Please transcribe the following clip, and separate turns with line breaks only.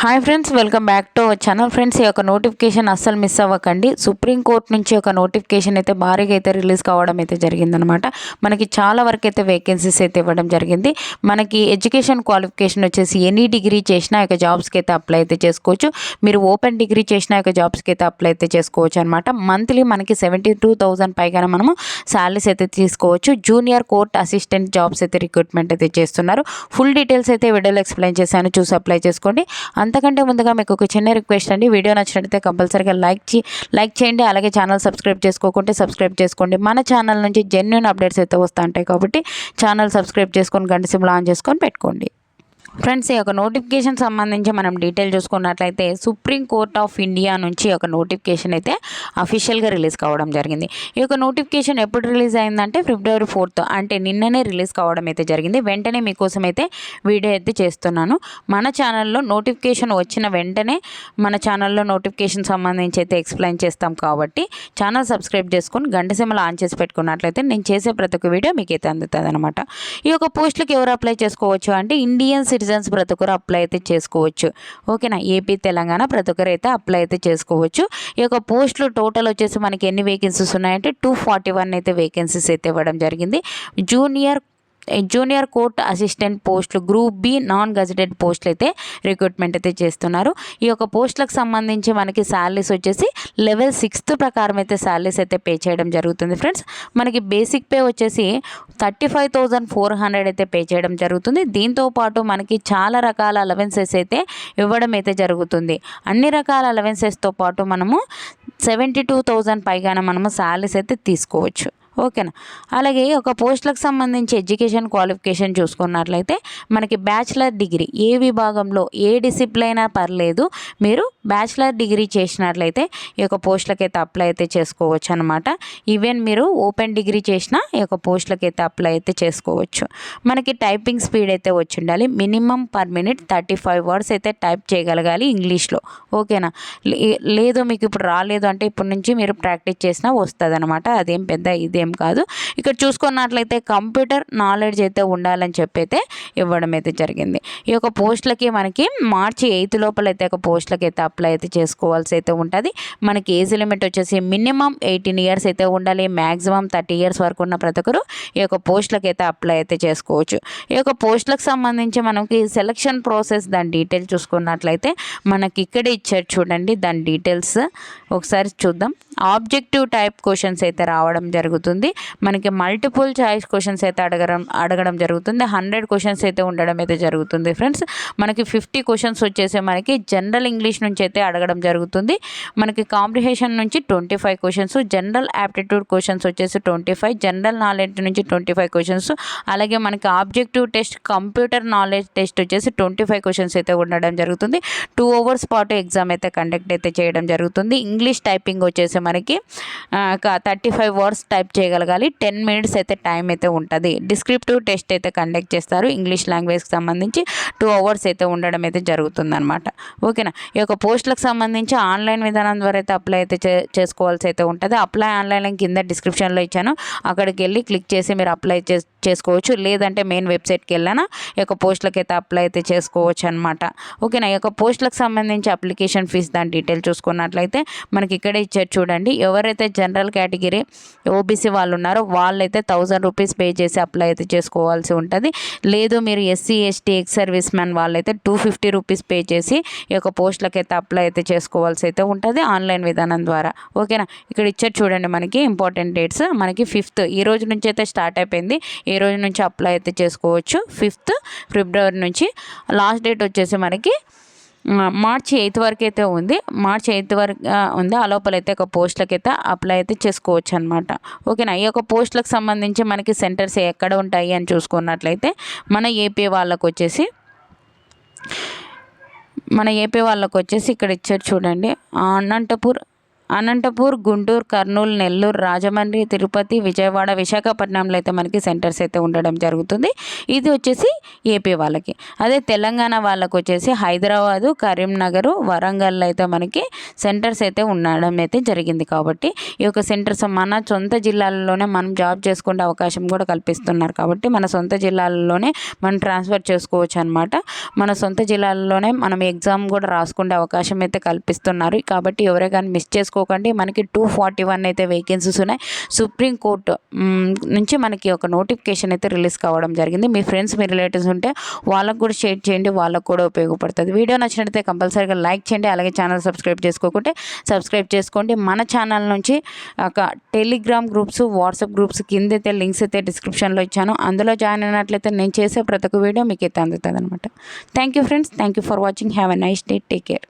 Hi friends, welcome back to our channel. Friends, ఈ యొక్క notification అస్సలు మిస్ అవ్వకండి. సుప్రీంకోర్టు నుంచి ఒక నోటిఫికేషన్ అయితే భారీగా అయితే రిలీజ్ కావడం అయితే జరిగిందనమాట. మనకి చాలా వరకు అయితే వేకెన్సీస్ అయితే ఇవ్వడం జరిగింది. మనకి ఎడ్యుకేషన్ క్వాలిఫికేషన్ వచ్చేసి ఎనీ డిగ్రీ చేసినా యొక్క జాబ్స్కి అయితే అప్లై అయితే చేసుకోవచ్చు. మీరు ఓపెన్ డిగ్రీ చేసినా యొక్క జాబ్స్కి అయితే అప్లై అయితే చేసుకోవచ్చు అనమాట. మంత్లీ మనకి 72,000 పైగా మనము శాలరీస్ అయితే తీసుకోవచ్చు. జూనియర్ కోర్ట్ అసిస్టెంట్ జాబ్స్ అయితే రిక్రూట్మెంట్ అయితే చేస్తున్నారు. ఫుల్ డీటెయిల్స్ అయితే వీడియోలో ఎక్స్ప్లెయిన్ చేశాను, చూసి అప్లై చేసుకోండి. అంతకంటే ముందుగా మీకు ఒక చిన్న రిక్వెస్ట్ అండి, వీడియో నచ్చినట్లయితే కంపల్సరీగా లైక్ చేయండి. అలాగే ఛానల్ సబ్స్క్రైబ్ చేసుకోకుంటే సబ్స్క్రైబ్ చేసుకోండి. మన ఛానల్ నుంచి జెన్యూన్ అప్డేట్స్ అయితే వస్తూ ఉంటాయి కాబట్టి ఛానల్ సబ్స్క్రైబ్ చేసుకొని గంట సింబల్ ఆన్ చేసుకొని పెట్టుకోండి. ఫ్రెండ్స్, ఈ యొక్క నోటిఫికేషన్ సంబంధించి మనం డీటెయిల్ చూసుకున్నట్లయితే సుప్రీం కోర్ట్ ఆఫ్ ఇండియా నుంచి ఒక నోటిఫికేషన్ అయితే అఫీషియల్గా రిలీజ్ కావడం జరిగింది. ఈ యొక్క నోటిఫికేషన్ ఎప్పుడు రిలీజ్ అయిందంటే February 4th, అంటే నిన్ననే రిలీజ్ కావడం అయితే జరిగింది. వెంటనే మీకోసం అయితే వీడియో అయితే చేస్తున్నాను. మన ఛానల్లో నోటిఫికేషన్ వచ్చిన వెంటనే మన ఛానల్లో నోటిఫికేషన్ సంబంధించి అయితే ఎక్స్ప్లెయిన్ చేస్తాం కాబట్టి ఛానల్ సబ్స్క్రైబ్ చేసుకొని గంట సింబల్ ఆన్ చేసి పెట్టుకున్నట్లయితే నేను చేసే ప్రతి ఒక్క వీడియో మీకు అయితే అందుతుంది అనమాట. ఈ యొక్క పోస్టులకు ఎవరు అప్లై చేసుకోవచ్చు అంటే ఇండియన్ సిటిజన్స్ ప్రతి ఒక్కరు అప్లై అయితే చేసుకోవచ్చు. ఓకేనా, ఏపీ తెలంగాణ ప్రతి ఒక్కరు అయితే అప్లై అయితే చేసుకోవచ్చు. ఈ యొక్క పోస్టులు టోటల్ వచ్చేసి మనకి ఎన్ని వేకెన్సీస్ ఉన్నాయంటే 241 అయితే వేకెన్సీస్ అయితే ఇవ్వడం జరిగింది. జూనియర్ కోర్ట్ అసిస్టెంట్ పోస్టులు గ్రూప్ బి నాన్ గజెటెడ్ పోస్టులు అయితే రిక్రూట్మెంట్ అయితే చేస్తున్నారు. ఈ యొక్క పోస్టులకు సంబంధించి మనకి శాలరీస్ వచ్చేసి లెవెల్ 6 ప్రకారం అయితే శాలరీస్ అయితే పే చేయడం జరుగుతుంది. ఫ్రెండ్స్, మనకి బేసిక్ పే వచ్చేసి 35,400 అయితే పే చేయడం జరుగుతుంది. దీంతోపాటు మనకి చాలా రకాల అలవెన్సెస్ అయితే ఇవ్వడం అయితే జరుగుతుంది. అన్ని రకాల అలవెన్సెస్తో పాటు మనము 72,000 పైగా మనము శాలరీస్ అయితే తీసుకోవచ్చు. ఓకేనా, అలాగే ఒక పోస్టులకు సంబంధించి ఎడ్యుకేషన్ క్వాలిఫికేషన్ చూసుకున్నట్లయితే మనకి బ్యాచిలర్ డిగ్రీ ఏ విభాగంలో ఏ డిసిప్లైన్ పర్లేదు, మీరు బ్యాచిలర్ డిగ్రీ చేసినట్లయితే ఈ యొక్క పోస్టులకు అయితే అప్లై అయితే చేసుకోవచ్చు అనమాట. ఈవెన్ మీరు ఓపెన్ డిగ్రీ చేసినా ఈ యొక్క పోస్టులకు అయితే అప్లై అయితే చేసుకోవచ్చు. మనకి టైపింగ్ స్పీడ్ అయితే వచ్చి ఉండాలి. మినిమం పర్ మినిట్ 35 వర్డ్స్ అయితే టైప్ చేయగలగాలి ఇంగ్లీష్లో. ఓకేనా, లేదు మీకు ఇప్పుడు రాలేదు అంటే ఇప్పటి నుంచి మీరు ప్రాక్టీస్ చేసినా వస్తుంది అనమాట. అదేం పెద్ద ఇదేం కాదు. ఇక్కడ చూసుకున్నట్లయితే కంప్యూటర్ నాలెడ్జ్ అయితే ఉండాలని చెప్పి అయితే ఇవ్వడం అయితే జరిగింది. ఈ యొక్క పోస్టులకి మనకి March 8 లోపల అయితే ఒక పోస్టులకి అయితే అప్లై అయితే చేసుకోవాల్సి అయితే ఉంటుంది. మనకి ఏజ్ లిమిట్ వచ్చేసి మినిమం 18 ఇయర్స్ అయితే ఉండాలి. మ్యాక్సిమం 30 ఇయర్స్ వరకు ఉన్న ప్రతి ఒక్కరు ఈ యొక్క పోస్టులకి అయితే అప్లై అయితే చేసుకోవచ్చు. ఈ యొక్క పోస్టులకు సంబంధించి మనకి సెలక్షన్ ప్రాసెస్ దాని డీటెయిల్స్ చూసుకున్నట్లయితే మనకి ఇక్కడే ఇచ్చారు చూడండి. దాని డీటెయిల్స్ ఒకసారి చూద్దాం. ఆబ్జెక్టివ్ టైప్ క్వశ్చన్స్ అయితే రావడం జరుగుతుంది. మనకి మల్టిపుల్ చాయిస్ క్వశ్చన్స్ అయితే అడగడం జరుగుతుంది. 100 క్వశ్చన్స్ అయితే ఉండడం అయితే జరుగుతుంది. ఫ్రెండ్స్, మనకి 50 క్వశ్చన్స్ వచ్చేసి మనకి జనరల్ ఇంగ్లీష్ నుంచి అయితే అడగడం జరుగుతుంది. మనకి కాంప్రిహెన్షన్ నుంచి 25 క్వశ్చన్స్, జనరల్ యాప్టిట్యూడ్ క్వశ్చన్స్ వచ్చేసి 25, జనరల్ నాలెడ్జ్ నుంచి 25 క్వశ్చన్స్, అలాగే మనకి objective test computer knowledge test వచ్చేసి 25 క్వశ్చన్స్ అయితే ఉండడం జరుగుతుంది. 2 hours పాటు ఎగ్జామ్ అయితే కండక్ట్ అయితే చేయడం జరుగుతుంది. ఇంగ్లీష్ టైపింగ్ వచ్చేసి మనకి 35 వర్డ్స్ టైప్ చేయగలగాలి. 10 minutes అయితే టైం అయితే ఉంటుంది. డిస్క్రిప్టివ్ టెస్ట్ అయితే కండక్ట్ చేస్తారు. ఇంగ్లీష్ లాంగ్వేజ్కి సంబంధించి 2 hours అయితే ఉండడం అయితే జరుగుతుంది అనమాట. ఓకేనా, ఈ యొక్క పోస్టులకు సంబంధించి ఆన్లైన్ విధానం ద్వారా అయితే అప్లై అయితే చేసుకోవాల్సి అయితే ఉంటుంది. అప్లై ఆన్లైన్ కింద డిస్క్రిప్షన్లో ఇచ్చాను, అక్కడికి వెళ్ళి క్లిక్ చేసి మీరు అప్లై చేసుకోవచ్చు. లేదంటే మెయిన్ వెబ్సైట్కి వెళ్ళినా ఈ యొక్క పోస్టులకు అయితే అప్లై అయితే చేసుకోవచ్చు అనమాట. ఓకేనా, ఈ యొక్క పోస్టులకు సంబంధించి అప్లికేషన్ ఫీజు దాని డీటెయిల్ చూసుకున్నట్లయితే మనకి ఇక్కడే ఇచ్చారు చూడండి. ఎవరైతే జనరల్ కేటగిరీ ఓబీసీ వాళ్ళు ఉన్నారో వాళ్ళైతే 1000 రూపీస్ పే చేసి అప్లై అయితే చేసుకోవాల్సి ఉంటుంది. లేదు మీరు SC ST ex service man వాళ్ళైతే 250 రూపీస్ పే చేసి ఈ యొక్క పోస్టులకు అయితే అప్లై అయితే చేసుకోవాల్సి అయితే ఉంటుంది ఆన్లైన్ విధానం ద్వారా. ఓకేనా, ఇక్కడ ఇచ్చారు చూడండి మనకి ఇంపార్టెంట్ డేట్స్. మనకి 5th ఈ రోజు నుంచి అయితే స్టార్ట్ అయిపోయింది. ఈ రోజు నుంచి అప్లై అయితే చేసుకోవచ్చు. 5th February నుంచి. లాస్ట్ డేట్ వచ్చేసి మనకి March 8 వరకు అయితే ఉంది. March 8 వరకు ఉంది. ఆ లోపలైతే ఒక పోస్టులకి అయితే అప్లై అయితే చేసుకోవచ్చు అనమాట. ఓకేనా, ఈ యొక్క పోస్టులకు సంబంధించి మనకి సెంటర్స్ ఎక్కడ ఉంటాయి అని చూసుకున్నట్లయితే మన ఏపీ వాళ్ళకు వచ్చేసి ఇక్కడ ఇచ్చారు చూడండి. అనంతపూర్ అనంతపూర్, గుంటూరు, కర్నూలు, నెల్లూరు, రాజమండ్రి, తిరుపతి, విజయవాడ, విశాఖపట్నంలో అయితే మనకి సెంటర్స్ అయితే ఉండడం జరుగుతుంది. ఇది వచ్చేసి ఏపీ వాళ్ళకి. అదే తెలంగాణ వాళ్ళకు వచ్చేసి హైదరాబాదు, కరీంనగర్, వరంగల్లో అయితే మనకి సెంటర్స్ అయితే ఉండడం అయితే జరిగింది. కాబట్టి ఈ యొక్క సెంటర్స్ మన సొంత జిల్లాల్లోనే మనం జాబ్ చేసుకునే అవకాశం కూడా కల్పిస్తున్నారు. కాబట్టి మన సొంత జిల్లాల్లోనే మనం ట్రాన్స్ఫర్ చేసుకోవచ్చు అనమాట. మన సొంత జిల్లాల్లోనే మనం ఎగ్జామ్ కూడా రాసుకునే అవకాశం అయితే కల్పిస్తున్నారు. కాబట్టి ఎవరే కానీ మిస్ చేసుకోకండి. మనకి 241 అయితే వేకెన్సీస్ ఉన్నాయి. సుప్రీంకోర్టు నుంచి మనకి ఒక నోటిఫికేషన్ అయితే రిలీజ్ కావడం జరిగింది. మీ ఫ్రెండ్స్, మీ రిలేటివ్స్ ఉంటే వాళ్ళకు కూడా షేర్ చేయండి, వాళ్ళకు కూడా ఉపయోగపడుతుంది. వీడియో నచ్చినట్లయితే కంపల్సరీగా లైక్ చేయండి. అలాగే ఛానల్ సబ్స్క్రైబ్ చేసుకోకుంటే సబ్స్క్రైబ్ చేసుకోండి. మన ఛానల్ నుంచి ఒక టెలిగ్రామ్ గ్రూప్స్, వాట్సాప్ గ్రూప్స్ కింద అయితే లింక్స్ అయితే డిస్క్రిప్షన్లో ఇచ్చాను. అందులో జాయిన్ అయినట్లయితే నేను చేసే ప్రతి ఒక్క వీడియో మీకు అయితే అందుతుంది అనమాట. Thank you friends. Thank you for watching. Have a nice day. Take care.